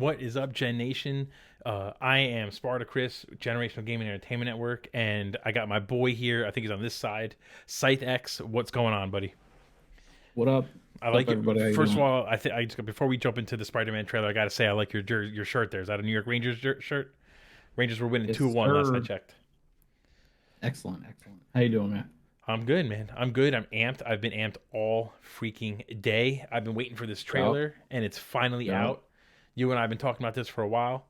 What is up, Gen Nation? I am Spartacris, Generational Gaming Entertainment Network, and I got my boy here. I think he's on this side. ScytheX, what's going on, buddy? What up? I like it. First of all, I just, before we jump into the Spider-Man trailer, I got to say I like your shirt there. Is that a New York Rangers shirt? Rangers were winning 2-1 last I checked. Excellent. How you doing, man? I'm good, man. I'm good. I'm amped. I've been amped all freaking day. I've been waiting for this trailer, and it's finally out. You and I have been talking about this for a while,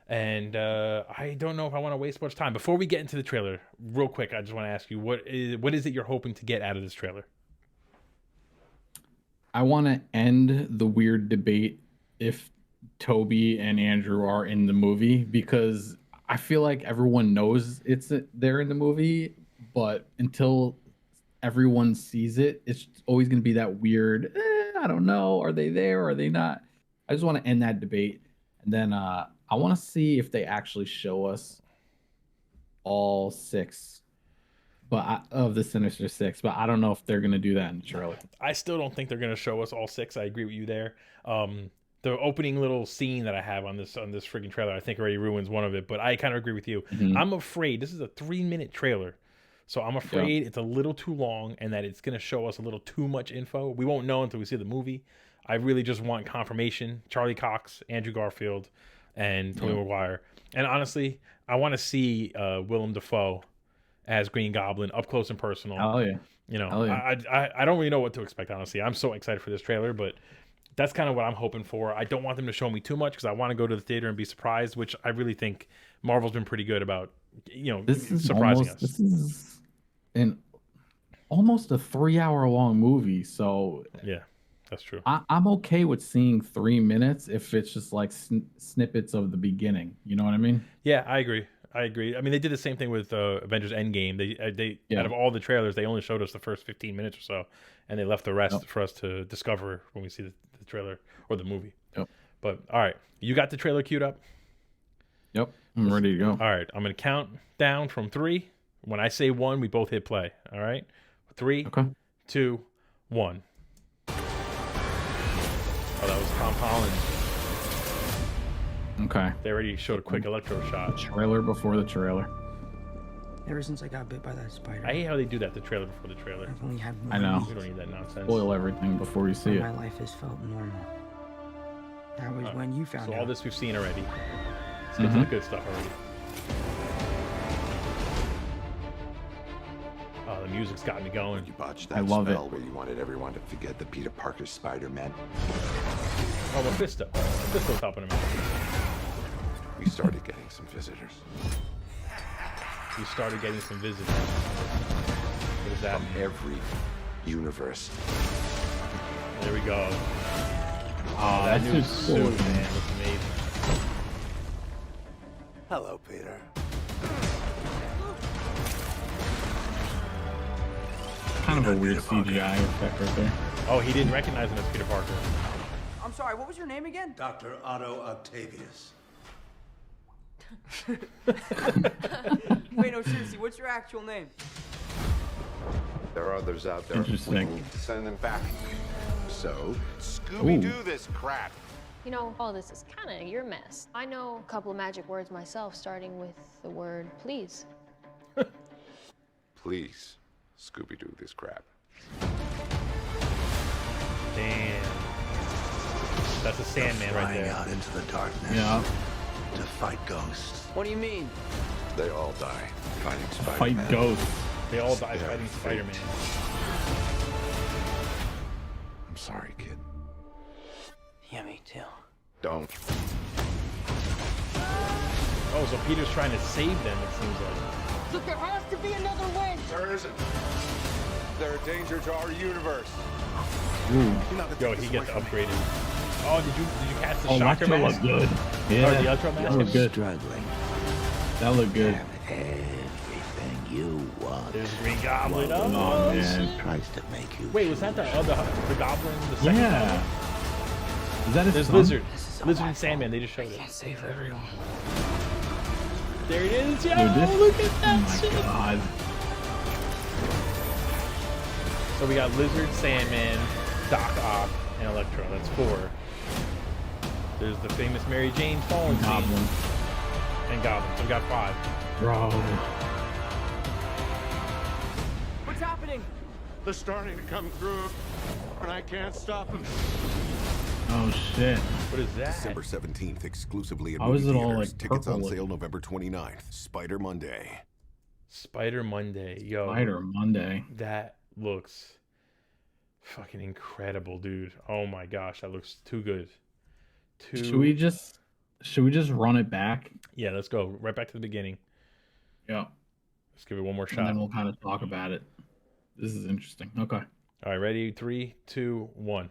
and I don't know if I want to waste much time. Before we get into the trailer, real quick, I just want to ask you, what is it you're hoping to get out of this trailer? I want to end the weird debate if Toby and Andrew are in the movie, because I feel like everyone knows they're in the movie, but until everyone sees it, it's always going to be that weird, I don't know, are they there, are they not? I just want to end that debate, and then I want to see if they actually show us all six of the Sinister Six, but I don't know if they're going to do that in the trailer. I still don't think they're going to show us all six. I agree with you there. The opening little scene that I have on this freaking trailer, I think already ruins one of it, but I kind of agree with you. Mm-hmm. I'm afraid this is a 3-minute trailer, so I'm afraid it's a little too long and that it's going to show us a little too much info. We won't know until we see the movie. I really just want confirmation. Charlie Cox, Andrew Garfield, and Tobey Maguire. And honestly, I want to see Willem Dafoe as Green Goblin up close and personal. Oh yeah. You know, I don't really know what to expect, honestly. I'm so excited for this trailer, but that's kind of what I'm hoping for. I don't want them to show me too much because I want to go to the theater and be surprised, which I really think Marvel's been pretty good about, surprising us. This is almost a 3-hour long movie, so yeah, that's true. I'm okay with seeing 3 minutes if it's just like snippets of the beginning. You know what I mean? Yeah, I agree. I mean, they did the same thing with Avengers Endgame. They out of all the trailers, they only showed us the first 15 minutes or so, and they left the rest for us to discover when we see the trailer or the movie. Yep. But all right, you got the trailer queued up? Yep, I'm ready to go. All right, I'm going to count down from 3. When I say 1, we both hit play. All right? 3, 2, 1. Oh, that was Tom Holland. Okay. They already showed a quick electro shot. Trailer before the trailer. Ever since I got bit by that spider. I hate how they do that, the trailer before the trailer. I've only had one. I know. We don't need that nonsense. Spoil everything before you see it. My life has felt normal. That was when you found out. So all this we've seen already. Let's get to the good stuff already. Oh, the music's got me going. You botched that spell where you wanted everyone to forget the Peter Parker Spider-Man. Oh, Mephisto. Mephisto's helping him out. We started getting some visitors. You started getting some visitors. What does that mean? From every universe. There we go. Oh, that new suit, man, looks amazing. Hello, Peter. Kind of a weird CGI effect right there. Oh, he didn't recognize him as Peter Parker. I'm sorry, what was your name again? Dr. Otto Octavius. Wait, no, seriously, what's your actual name? There are others out there. Interesting. We need to send them back. So, Scooby-Doo this crap. You know, all this is kind of your mess. I know a couple of magic words myself, starting with the word please. Please, Scooby-Doo this crap. Damn. That's a Sandman right there. Out into the darkness. Yeah. To fight ghosts. What do you mean? They all die fighting Spider-Man. Fight ghosts. They all die fighting Spider-Man. I'm sorry, kid. Yeah, me too. Don't. Oh, so Peter's trying to save them, it seems like. Look, there has to be another way. There isn't. They're a danger to our universe. Yo, he gets upgraded. Oh, did you catch the shocker Electro mask? looked good. Yeah, or the Electro mask? That looked good. Struggling. That looked good. Everything you want. There's Green Goblin. Oh, man. Tries to make you. Wait, was that the Goblin? The second Yeah. Goblin? Is that his There's son? Lizard. Lizard and Sandman, they just showed it. Can't save everyone. There it is, yo! Dude, this- Look at that shit! Oh my god. So we got Lizard, Sandman, Doc Ock, and Electro. That's 4. There's the famous Mary Jane falling scene. Goblin. And goblins. I've got 5. Bro. What's happening? They're starting to come through, and I can't stop them. Oh shit. What is that? December 17th, exclusively in How is movie it all, theaters. like, Tickets on purple sale looking? November 29th. Spider Monday. Spider Monday. Yo. Spider Monday. That looks fucking incredible, dude. Oh my gosh, that looks too good. Should we just run it back? Yeah, let's go right back to the beginning. Yeah. Let's give it one more And shot. then we'll kind of talk about it. This is interesting. Okay. All right, ready? 3, 2, 1.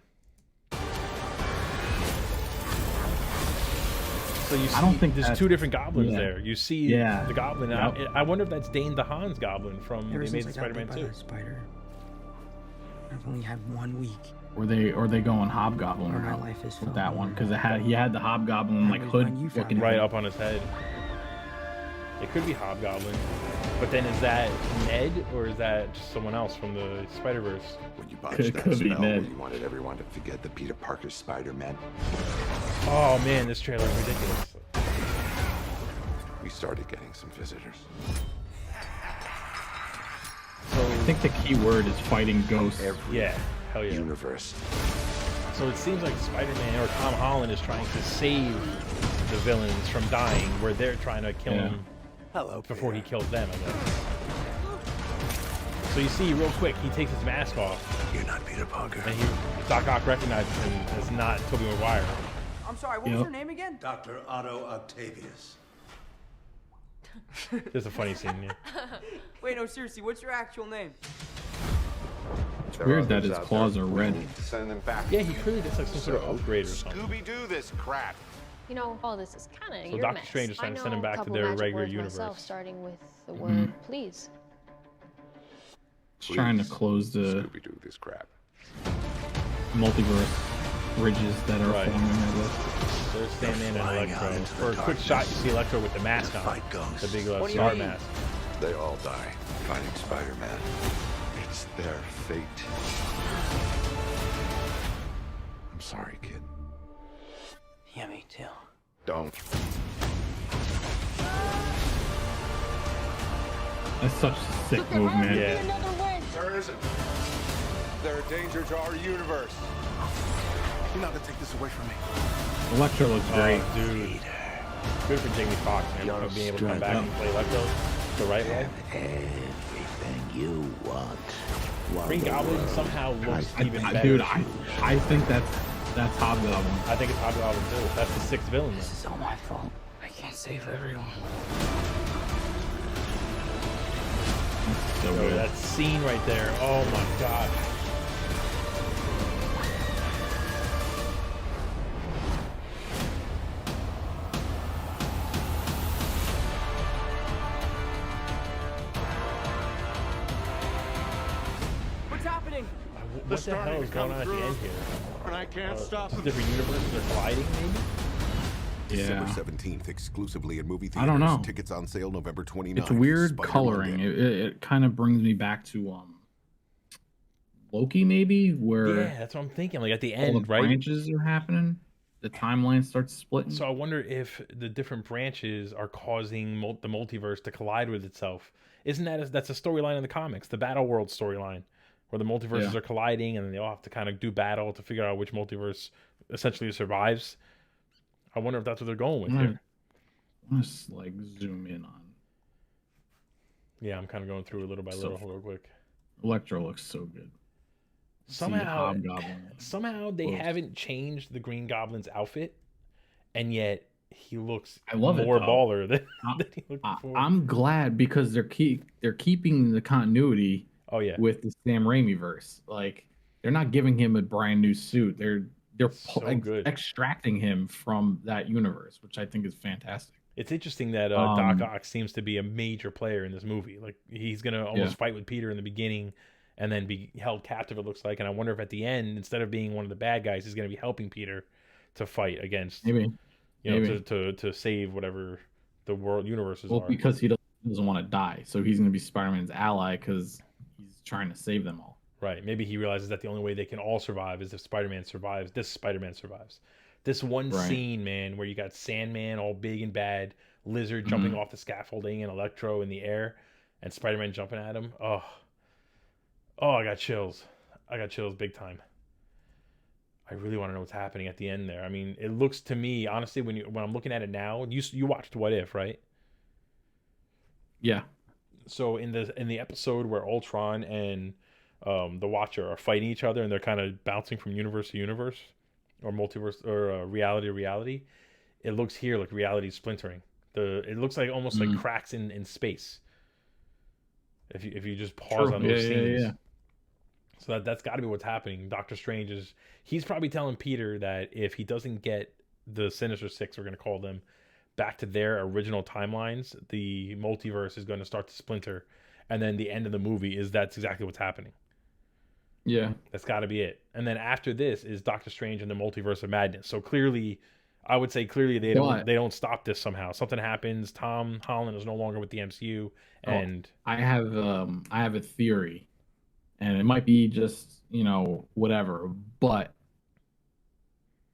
So you see, I don't think there's that's- 2 different goblins yeah. there. You see Yeah. the goblin. Yep. I wonder if that's Dane DeHaan's goblin from The Ever since Amazing I got Spider-Man bit by 2. that spider, I've only had 1 week. Or they going hobgoblin Where my route life is with filled that with one wonder. because he had the hobgoblin like That was hood when you found looking me. Right up on his head. It could be Hobgoblin. But then is that Ned or is that just someone else from the Spider-Verse? When you botched Could that be spell, Ned. you wanted everyone to forget that Peter Parker's Spider-Man. Oh man, this trailer is ridiculous. We started getting some visitors. I think the key word is fighting ghosts. Yeah, hell yeah. Universe. So it seems like Spider-Man or Tom Holland is trying to save the villains from dying, where they're trying to kill him before he kills them, I guess. So you see, real quick, he takes his mask off, You're not Peter Parker. and Doc Ock recognizes him as not Tobey Maguire. I'm sorry, what was your name again? Dr. Otto Octavius. There's a funny scene here. Wait, no, seriously, what's your actual name? It's weird that his claws are red. Send them back. Yeah, he clearly gets like some sort of upgrade or something. Scooby-Doo this crap. You know, all this is kind of So your Doctor mess. Strange is trying to send I him know a back to couple their magic regular words universe. myself, starting with the word please. He's trying to close the Scooby-Doo this crap. multiverse bridges that are Right. forming. I guess. There's Sandman and flying Electro. out into For a the quick shot, you see Electro with the mask on. Fight ghosts. The big What do you star mean? mask. They all die fighting Spider-Man. It's their fate. I'm sorry, kid. Yeah, me too. Don't. That's such a sick move, man. Yeah. Another win. There isn't. They're a danger to our universe. You're not gonna take this away from me. Electro looks great. Oh, dude. Good for Jamie Foxx, man, for being able to come back and play Electro the right way. Everything you want. Green Goblin somehow looks even better. Dude, I think that's Hobgoblin. I think it's Hobgoblin too. That's the 6th villain. This is all my fault. I can't save everyone. So Yo, good. that scene right there. Oh my god. What's happening? What the hell is going on at the end here? And I can't stop Just them. different universes are colliding, maybe? December Yeah. 17th, exclusively in movie I theaters. don't know. Tickets on sale November 29th. It's weird Spider coloring. Monday. It kind of brings me back to Loki, maybe, where Yeah, that's what I'm thinking. Like at the all the end, right? branches are happening. The timeline starts splitting. So I wonder if the different branches are causing the multiverse to collide with itself. Isn't that's a storyline in the comics, the Battle World storyline, where the multiverses Yeah. are colliding and they all have to kind of do battle to figure out which multiverse essentially survives. I wonder if that's what they're going with here. Let's like zoom in on Yeah, I'm kind of going through it little by So little, real quick. Electro. Looks so good. See Somehow Hobgoblin. they Close. haven't changed the Green Goblin's outfit, and yet he looks I love it, more though. baller than he looked before. I'm glad because they're keeping the continuity Oh yeah, with the Sam Raimi verse. Like they're not giving him a brand new suit. They're So good. extracting him from that universe, which I think is fantastic. it's interesting that Doc Ock seems to be a major player in this movie. Like he's gonna almost fight with Peter in the beginning, and then be held captive. It looks like, and I wonder if at the end, instead of being one of the bad guys, he's gonna be helping Peter to fight against, Maybe. to save whatever the world universes Well, are. because he doesn't want to die, so he's going to be Spider-Man's ally because he's trying to save them all. Right. Maybe he realizes that the only way they can all survive is if Spider-Man survives. This Spider-Man survives. This one Right. scene, man, where you got Sandman all big and bad, Lizard jumping off the scaffolding, and Electro in the air, and Spider-Man jumping at him. Oh, I got chills. I got chills big time. I really want to know what's happening at the end there. I mean, it looks to me, honestly, when I'm looking at it now, you watched What If, right? Yeah. So in the episode where Ultron and the Watcher are fighting each other and they're kind of bouncing from universe to universe or multiverse or reality to reality, it looks here like reality splintering. It looks like almost like cracks in space. If you just pause on those scenes. Yeah. So that's got to be what's happening. Doctor Strange he's probably telling Peter that if he doesn't get the Sinister Six, we're going to call them, back to their original timelines, the multiverse is going to start to splinter. And then the end of the movie that's exactly what's happening. Yeah. That's got to be it. And then after this is Doctor Strange and the Multiverse of Madness. So clearly, I would say they don't stop this somehow. Something happens. Tom Holland is no longer with the MCU, and I have a theory, and it might be just whatever, but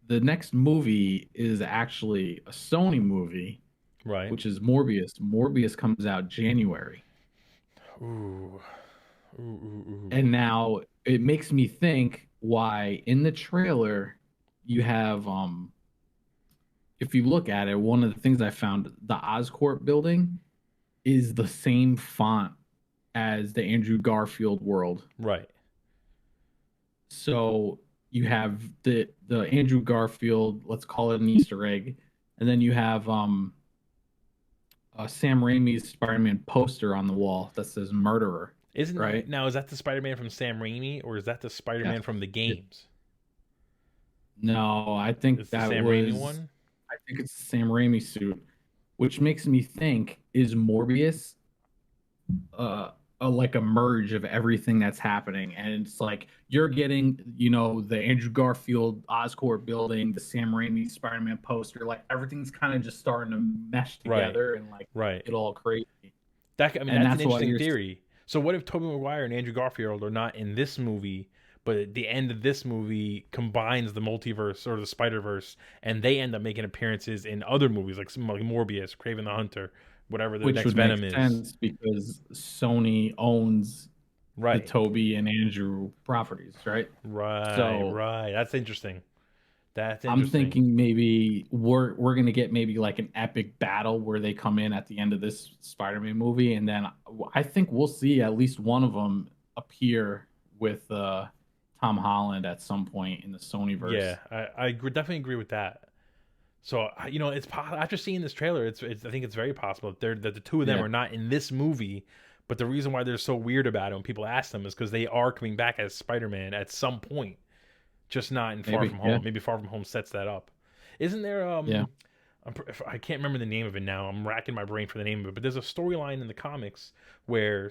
the next movie is actually a Sony movie, right? Which is Morbius. Morbius comes out January. Ooh. And now it makes me think why in the trailer you have if you look at it, one of the things I found, the Oscorp building is the same font as the Andrew Garfield world. Right. So you have the Andrew Garfield, let's call it an Easter egg, and then you have Sam Raimi's Spider-Man poster on the wall that says murderer. Is that the Spider-Man from Sam Raimi, or is that the Spider-Man from the games? No, I think it's that the Sam Raimi one. I think it's the Sam Raimi suit, which makes me think, is Morbius like a merge of everything that's happening? And it's like you're getting, the Andrew Garfield Oscorp building, the Sam Raimi Spider-Man poster, like everything's kind of just starting to mesh together and get all crazy. That's an interesting theory. So what if Tobey Maguire and Andrew Garfield are not in this movie, but at the end of this movie combines the multiverse or the Spider-Verse, and they end up making appearances in other movies like Morbius, Kraven the Hunter, whatever the next Venom is? Sense because Sony owns the Tobey and Andrew properties, right? Right. That's interesting. I'm thinking maybe we're gonna get maybe like an epic battle where they come in at the end of this Spider-Man movie, and then I think we'll see at least one of them appear with Tom Holland at some point in the Sonyverse. Yeah, I definitely agree with that. So it's after seeing this trailer, I think it's very possible that the two of them are not in this movie. But the reason why they're so weird about it when people ask them is because they are coming back as Spider-Man at some point. Just not in Far From Home. Yeah. Maybe Far From Home sets that up. Isn't there? I can't remember the name of it now. I'm racking my brain for the name of it. But there's a storyline in the comics where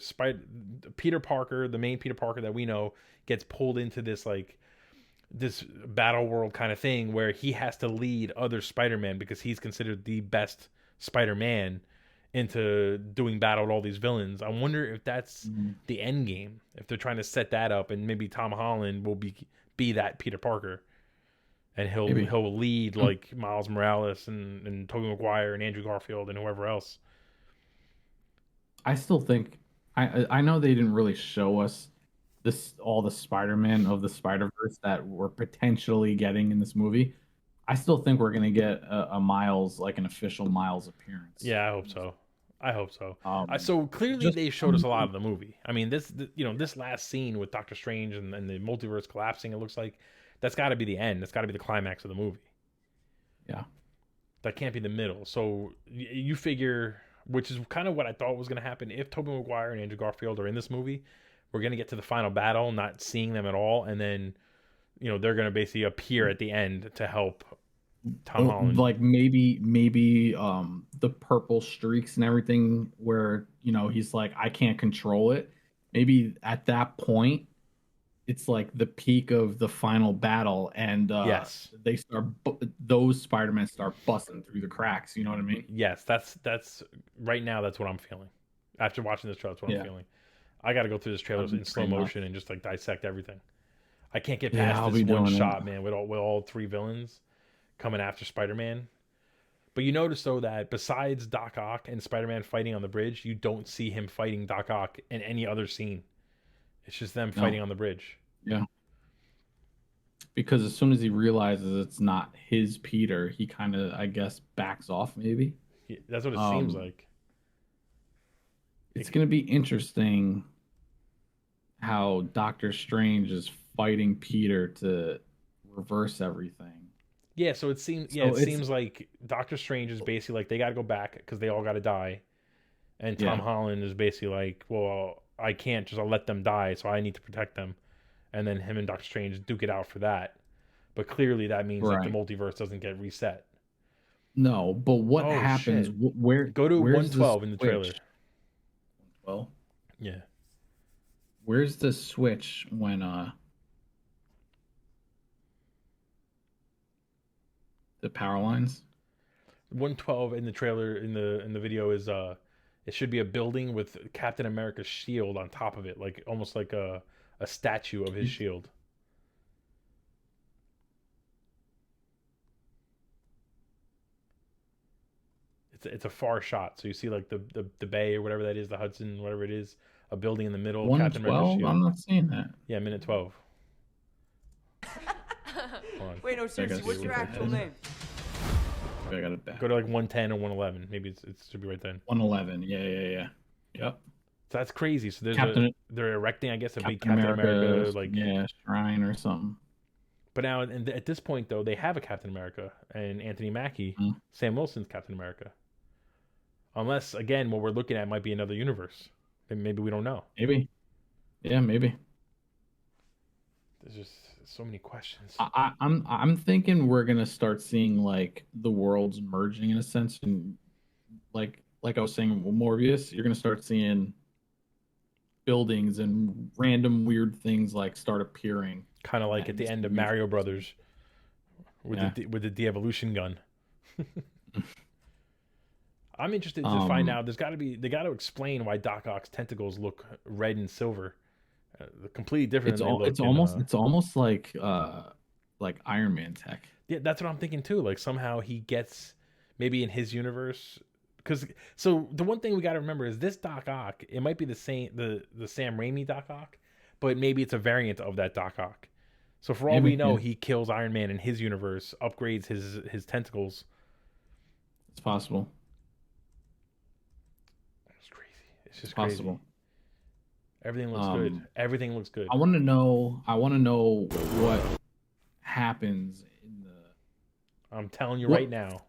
Peter Parker, the main Peter Parker that we know, gets pulled into this battle world kind of thing where he has to lead other Spider-Man because he's considered the best Spider-Man into doing battle with all these villains. I wonder if that's the end game. If they're trying to set that up, and maybe Tom Holland will be that Peter Parker, and he'll lead like Miles Morales and Tobey Maguire and Andrew Garfield and whoever else. I still think I know they didn't really show us all the Spider-Man of the Spider-Verse that we're potentially getting in this movie. I still think we're gonna get a Miles, like an official Miles appearance. Yeah, I hope so. So clearly they showed us a lot of the movie. I mean, this last scene with Doctor Strange and the multiverse collapsing, it looks like that's got to be the end. That's got to be the climax of the movie. Yeah, that can't be the middle. So you figure, which is kind of what I thought was going to happen. If Tobey Maguire and Andrew Garfield are in this movie, we're going to get to the final battle, not seeing them at all, and then they're going to basically appear at the end to help Tom Holland. Like maybe the purple streaks and everything where he's like, I can't control it. Maybe at that point it's like the peak of the final battle, and they start those Spider-Men start busting through the cracks. You know what I mean? Yes, that's right now. That's what I'm feeling after watching this trailer. That's what I'm feeling. I got to go through this trailer in slow motion and just dissect everything. I can't get past this one shot, man, with all three villains. coming after Spider-Man. But you notice though that besides Doc Ock and Spider-Man fighting on the bridge, you don't see him fighting Doc Ock in any other scene. It's just them fighting on the bridge. Yeah. Because as soon as he realizes it's not his Peter, he kind of, I guess, backs off maybe. Yeah, that's what it seems like. It's going to be interesting how Doctor Strange is fighting Peter to reverse everything. Yeah, so it seems it seems like Doctor Strange is basically like they got to go back because they all got to die, and Tom Holland is basically like, well, I can't just let them die, so I need to protect them, and then him and Doctor Strange duke it out for that. But clearly that means like the multiverse doesn't get reset. No, but what happens? Where go to 112 in the trailer? Well, yeah. Where's the switch when the power lines? 112 in the trailer in the video is it should be a building with Captain America's shield on top of it, like almost like a statue of his shield. It's a far shot, so you see like the bay or whatever that is, the Hudson, whatever it is, a building in the middle. 112? I'm not seeing that. Yeah, minute 12. Wait, no, seriously, what's your actual name? I got it back. Go to like 110 or 111. Maybe it should be right then. 111. Yeah. Yep. So that's crazy. So there's they're erecting, I guess, a big Captain America like shrine or something. But now at this point though, they have a Captain America and Anthony Mackie, Sam Wilson's Captain America. Unless again, what we're looking at might be another universe. And maybe we don't know. Maybe. Yeah, maybe. There's just so many questions. I'm thinking we're gonna start seeing like the worlds merging in a sense, and like I was saying with Morbius, you're gonna start seeing buildings and random weird things like start appearing. Kind of like at the end of Mario Brothers, with the de-evolution gun. I'm interested to find out. They got to explain why Doc Ock's tentacles look red and silver, completely different. It's almost like Iron Man tech. Yeah, that's what I'm thinking too. Like somehow he gets maybe in his universe. So the one thing we got to remember is this Doc Ock. It might be the same the Sam Raimi Doc Ock, but maybe it's a variant of that Doc Ock. So for all we know, he kills Iron Man in his universe, upgrades his tentacles. It's possible. It's crazy. It's just possible. Crazy. Everything looks good. Everything looks good. I want to know what happens in the. I'm telling you right now.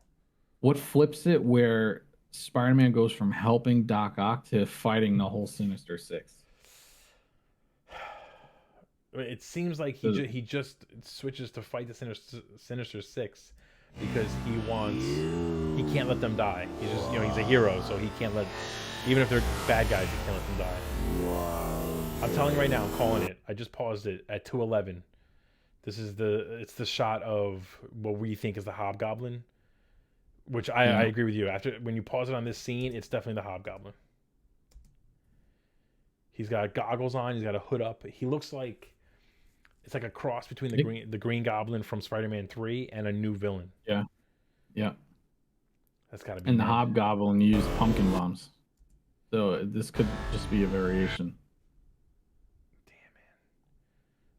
What flips it where Spider-Man goes from helping Doc Ock to fighting the whole Sinister Six? It seems like he just switches to fight the Sinister Six because he can't let them die. He's just he's a hero, so he can't let, even if they're bad guys, he can't let them die. I'm telling you right now, I'm calling it. I just paused it at 2:11. This is it's the shot of what we think is the Hobgoblin, which I agree with you. When you pause it on this scene, it's definitely the Hobgoblin. He's got goggles on. He's got a hood up. He looks like it's like a cross between the Green Goblin from Spider-Man 3 and a new villain. Yeah. That's got to be. And the Hobgoblin used pumpkin bombs, so this could just be a variation. Damn, man.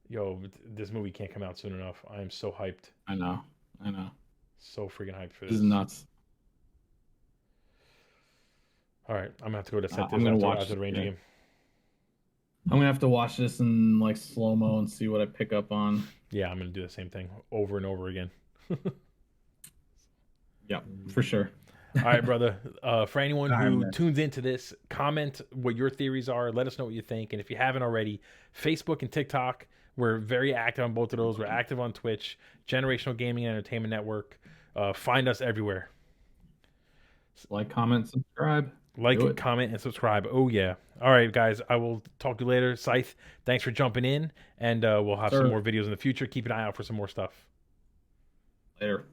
Yo, this movie can't come out soon enough. I am so hyped. I know. So freaking hyped for this. This is nuts. All right, I'm gonna have to go to set this. I'm gonna watch the Ranger game. I'm gonna have to watch this in like slow-mo and see what I pick up on. Yeah, I'm gonna do the same thing over and over again. Yeah, for sure. All right, brother. For anyone who tunes into this, comment what your theories are. Let us know what you think. And if you haven't already, Facebook and TikTok, we're very active on both of those. We're active on Twitch, Generational Gaming and Entertainment Network. Find us everywhere. Like, comment, subscribe. Like, comment, and subscribe. Oh, yeah. All right, guys. I will talk to you later. Scythe, thanks for jumping in. And we'll have some more videos in the future. Keep an eye out for some more stuff. Later.